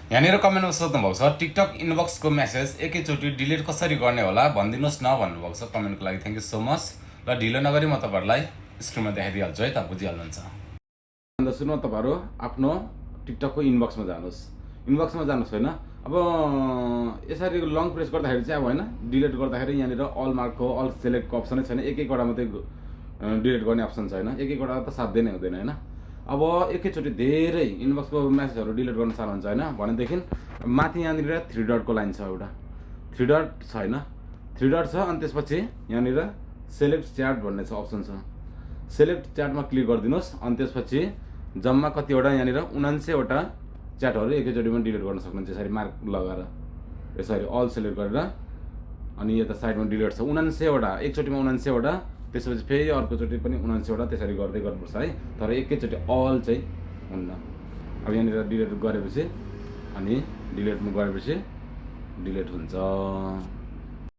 यहाँनिर कमेन्टमा सोध्नु भएको छ टिकटक इनबक्सको मेसेज एकैचोटि डिलिट कसरी गर्ने होला भनिदिनुहोस् न भन्नुभएको छ। कमेन्टको लागि थ्याङ्क यू सो मच। र ढिलो नगरी म तपाईँहरूलाई स्क्रिनमा देखाइदिइहाल्छु है, त बुझिहाल्नुहुन्छ। अन्त सुन्नु, तपाईँहरू आफ्नो टिकटकको इनबक्समा जानुहोस्। इनबक्समा जानुहोस् होइन। अब यसरी लङ प्रेस गर्दाखेरि चाहिँ अब होइन, डिलिट गर्दाखेरि यहाँनिर अल मार्कको अल सेलेक्टको अप्सनै छैन, एक एकवटा मात्रै डिलिट गर्ने अप्सन छैन। एक एकवटा त साध्यै नै हुँदैन होइन। अब एकैचोटि धेरै इनबक्सको म्यासेजहरू डिलिट गर्न चाहनुहुन्छ होइन भनेदेखि माथि यहाँनिर 3 डटको लाइन छ, एउटा 3 डट छ होइन, 3 डट छ। अनि त्यसपछि यहाँनिर सेलेक्ट च्याट भन्ने छ अप्सन छ। सेलेक्ट च्याटमा क्लिक गरिदिनुहोस्। अनि त्यसपछि जम्मा कतिवटा यहाँनिर 79वटा च्याटहरू एकैचोटिमा डिलिट गर्न सक्नुहुन्छ। यसरी मार्क लगाएर यसरी अल सेलेक्ट गरेर अनि यता साइडमा डिलिट छ 79वटा, एकचोटिमा 79वटा। त्यसपछि फेरि अर्कोचोटि पनि 79वटा, त्यसरी गर्दै गर्नुपर्छ है। तर एकैचोटि अल चाहिँ हुन्न। अब यहाँनिर डिलिट गरेपछि अनि डिलिटमा गएपछि डिलिट हुन्छ।